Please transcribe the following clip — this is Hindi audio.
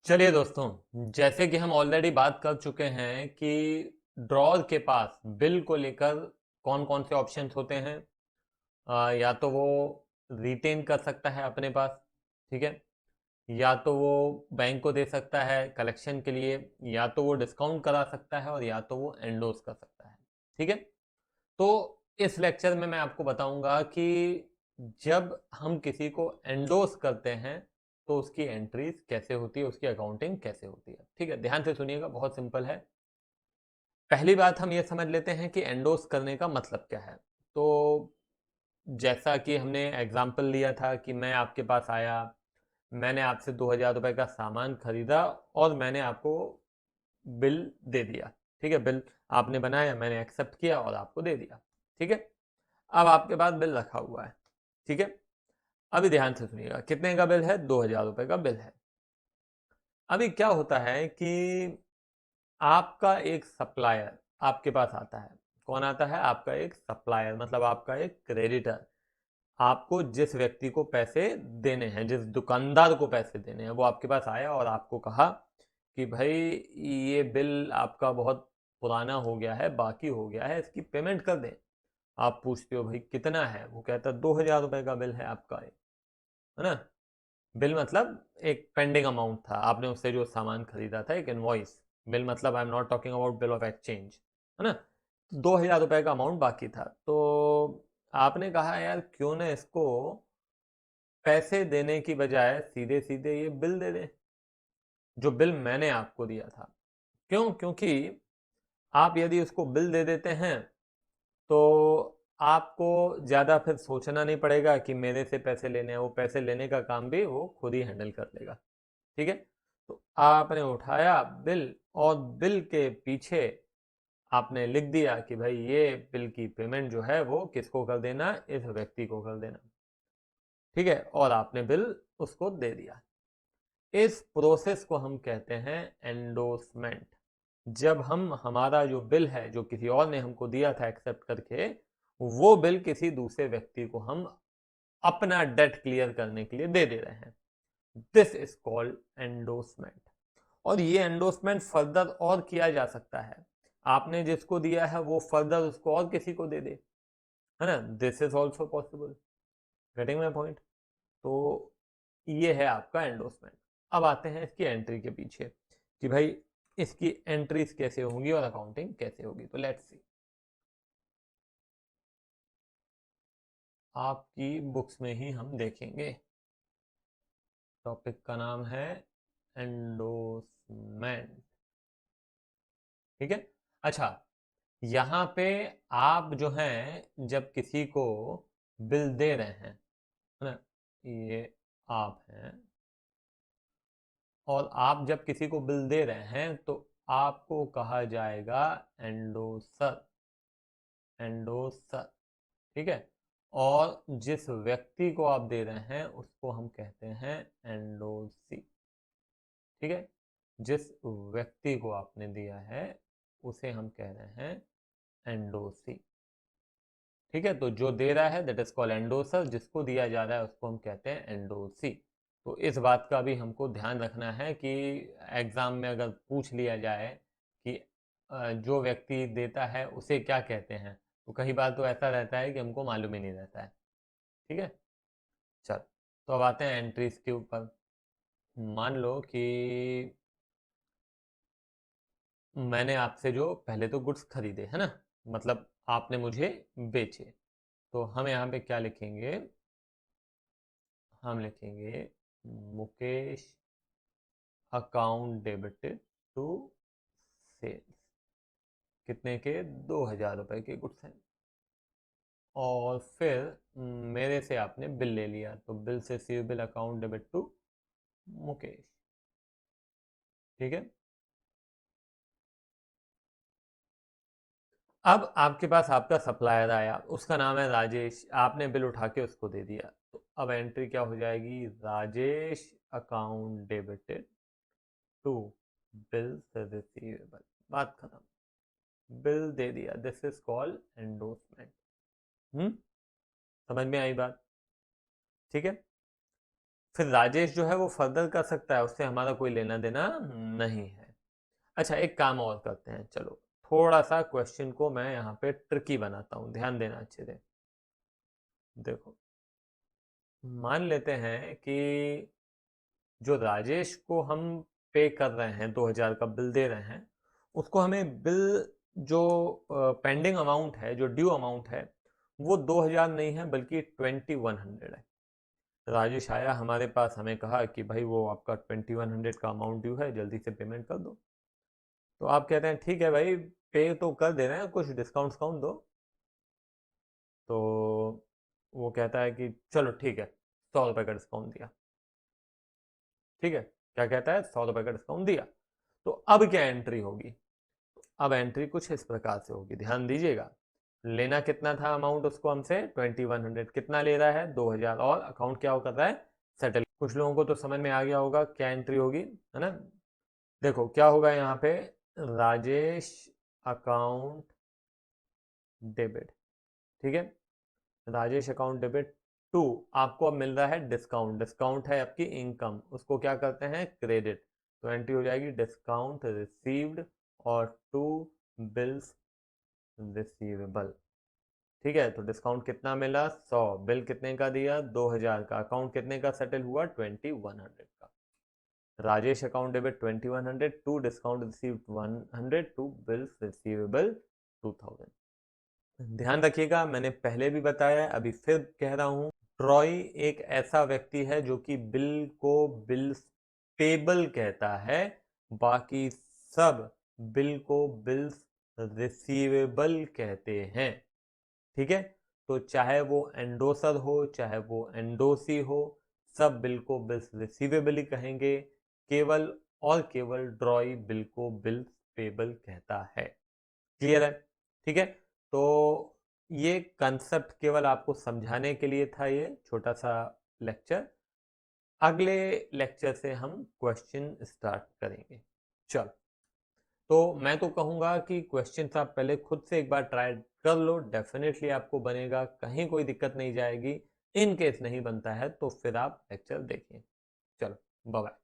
चलिए दोस्तों, जैसे कि हम ऑलरेडी बात कर चुके हैं कि ड्रॉर के पास बिल को लेकर कौन कौन से ऑप्शंस होते हैं। या तो वो रिटेन कर सकता है अपने पास, ठीक है, या तो वो बैंक को दे सकता है कलेक्शन के लिए, या तो वो डिस्काउंट करा सकता है और या तो वो एंडोर्स कर सकता है। ठीक है। तो इस लेक्चर में मैं आपको बताऊंगा कि जब हम किसी को एंडोर्स करते हैं तो उसकी एंट्रीज कैसे होती है, उसकी अकाउंटिंग कैसे होती है। ठीक है, ध्यान से सुनिएगा, बहुत सिंपल है। पहली बात हम ये समझ लेते हैं कि एंडोर्स करने का मतलब क्या है। तो जैसा कि हमने एग्जाम्पल लिया था कि मैं आपके पास आया, मैंने आपसे 2,000 रुपये का सामान खरीदा और मैंने आपको बिल दे दिया। ठीक है, बिल आपने बनाया, मैंने एक्सेप्ट किया और आपको दे दिया। ठीक है, अब आपके पास बिल रखा हुआ है। ठीक है, अभी ध्यान से सुनिएगा, कितने का बिल है? 2,000 रुपये का बिल है। अभी क्या होता है कि आपका एक सप्लायर आपके पास आता है। कौन आता है? आपका एक सप्लायर, मतलब आपका एक क्रेडिटर। आपको जिस व्यक्ति को पैसे देने हैं, जिस दुकानदार को पैसे देने हैं, वो आपके पास आया और आपको कहा कि भाई ये बिल आपका बहुत पुराना हो गया है, बाकी हो गया है, इसकी पेमेंट कर दें। आप पूछते हो भाई कितना है? वो कहता है 2,000 रुपये का बिल है आपका, है ना। बिल मतलब एक पेंडिंग अमाउंट था, आपने उससे जो सामान खरीदा था, एक इनवॉइस। बिल मतलब I am not talking about bill of exchange, है ना। 2,000 रुपये का अमाउंट बाकी था, तो आपने कहा यार क्यों ना इसको पैसे देने की बजाय सीधे सीधे ये बिल दे दे, जो बिल मैंने आपको दिया था। क्यों? क्योंकि आप यदि उसको बिल दे देते हैं तो आपको ज़्यादा फिर सोचना नहीं पड़ेगा कि मेरे से पैसे लेने हैं, वो पैसे लेने का काम भी वो खुद ही हैंडल कर लेगा। ठीक है, तो आपने उठाया बिल और बिल के पीछे आपने लिख दिया कि भाई ये बिल की पेमेंट जो है वो किसको कर देना? इस व्यक्ति को कर देना। ठीक है, और आपने बिल उसको दे दिया। इस प्रोसेस को हम कहते हैं एंडोर्समेंट। जब हम हमारा जो बिल है, जो किसी और ने हमको दिया था एक्सेप्ट करके, वो बिल किसी दूसरे व्यक्ति को हम अपना डेट क्लियर करने के लिए दे दे रहे हैं, दिस इज कॉल्ड एंडोर्समेंट। और ये एंडोर्समेंट फर्दर और किया जा सकता है। आपने जिसको दिया है वो फर्दर उसको और किसी को दे दे, है ना। This is also possible. Getting my point? तो ये है आपका एंडोर्समेंट। अब आते हैं इसकी एंट्री के पीछे कि भाई इसकी एंट्रीज कैसे होंगी और अकाउंटिंग कैसे होगी। तो लेट्स सी, आपकी बुक्स में ही हम देखेंगे। टॉपिक का नाम है एंडोर्समेंट। ठीक है, अच्छा, यहाँ पे आप जो हैं जब किसी को बिल दे रहे हैं, है ना, ये आप हैं, और आप जब किसी को बिल दे रहे हैं तो आपको कहा जाएगा एंडोसर। एंडोसर, ठीक है। और जिस व्यक्ति को आप दे रहे हैं उसको हम कहते हैं एंडोसी। ठीक है, जिस व्यक्ति को आपने दिया है उसे हम कह रहे हैं एंडोसी। ठीक है, तो जो दे रहा है दैट इज कॉल्ड एंडोसर, जिसको दिया जा रहा है उसको हम कहते हैं एंडोसी। तो इस बात का भी हमको ध्यान रखना है कि एग्जाम में अगर पूछ लिया जाए कि जो व्यक्ति देता है उसे क्या कहते हैं, तो कई बार तो ऐसा रहता है कि हमको मालूम ही नहीं रहता है। ठीक है, चल, तो अब आते हैं एंट्रीज के ऊपर। मान लो कि मैंने आपसे जो पहले तो गुड्स खरीदे, है ना, मतलब आपने मुझे बेचे, तो हम यहाँ पे क्या लिखेंगे? हम लिखेंगे Mukesh account debited to sales. कितने के? 2,000 रुपए के गुड्स हैं। और फिर मेरे से आपने बिल ले लिया, तो बिल से receivable account debit to Mukesh. ठीक है, अब आपके पास आपका सप्लायर आया, उसका नाम है राजेश, आपने बिल उठा के उसको दे दिया, तो अब एंट्री क्या हो जाएगी? Rajesh account debited to bill receivable. बात खत्म, बिल दे दिया, दिस इज कॉल्ड एंडोर्समेंट। हम्म, समझ में आई बात? ठीक है, फिर राजेश जो है वो फर्दर कर सकता है, उससे हमारा कोई लेना देना नहीं है। अच्छा, एक काम और करते हैं, चलो थोड़ा सा क्वेश्चन को मैं यहाँ पे ट्रिकी बनाता हूँ, ध्यान देना अच्छे से। देखो, मान लेते हैं कि जो राजेश को हम पे कर रहे हैं, 2000 का बिल दे रहे हैं, उसको हमें बिल जो पेंडिंग अमाउंट है, जो ड्यू अमाउंट है, वो 2000 नहीं है बल्कि 2100 है। राजेश आया हमारे पास, हमें कहा कि भाई वो आपका 2100 का अमाउंट ड्यू है, जल्दी से पेमेंट कर दो। तो आप कहते हैं ठीक है भाई, पे तो कर दे रहे हैं, कुछ डिस्काउंट दो। तो वो कहता है कि चलो ठीक है, 100 रुपये का डिस्काउंट दिया। ठीक है, क्या कहता है, 100 रुपये का डिस्काउंट दिया। तो अब क्या एंट्री होगी? अब एंट्री कुछ इस प्रकार से होगी, ध्यान दीजिएगा। लेना कितना था अमाउंट उसको हमसे, 2100। कितना ले रहा है, 2000, और अकाउंट क्या कर रहा है, सेटल। कुछ लोगों को तो समझ में आ गया होगा क्या एंट्री होगी, है ना। देखो क्या होगा यहाँ पे, राजेश अकाउंट डेबिट। ठीक है, राजेश अकाउंट डेबिट टू, आपको अब मिल रहा है डिस्काउंट। डिस्काउंट है आपकी इनकम, उसको क्या करते हैं, क्रेडिट। तो एंट्री हो जाएगी डिस्काउंट रिसीव्ड और टू बिल्स रिसीवेबल। ठीक है, तो डिस्काउंट कितना मिला, 100। बिल कितने का दिया, 2000 का। अकाउंट कितने का सेटल हुआ, 2100 का। Rajesh account debit 2100 to discount received 100 to bills receivable 2000। ध्यान रखिएगा, मैंने पहले भी बताया, अभी फिर कह रहा हूं, ट्रॉय एक ऐसा व्यक्ति है जो कि बिल को बिल्स पेबल कहता है, बाकी सब बिल को बिल्स रिसीवेबल कहते हैं। ठीक है, तो चाहे वो एंडोसर हो, चाहे वो एंडोसी हो, सब बिल को बिल्स रिसीवेबल ही कहेंगे। केवल और केवल ड्रॉय बिल को बिल्स पेबल कहता है। क्लियर है? ठीक है, तो ये कंसेप्ट केवल आपको समझाने के लिए था, ये छोटा सा लेक्चर। अगले लेक्चर से हम क्वेश्चन स्टार्ट करेंगे। चलो, तो मैं तो कहूँगा कि क्वेश्चन आप पहले खुद से एक बार ट्राई कर लो, डेफिनेटली आपको बनेगा, कहीं कोई दिक्कत नहीं जाएगी। इन केस नहीं बनता है तो फिर आप लेक्चर देखिए। चलो, बाय बाय।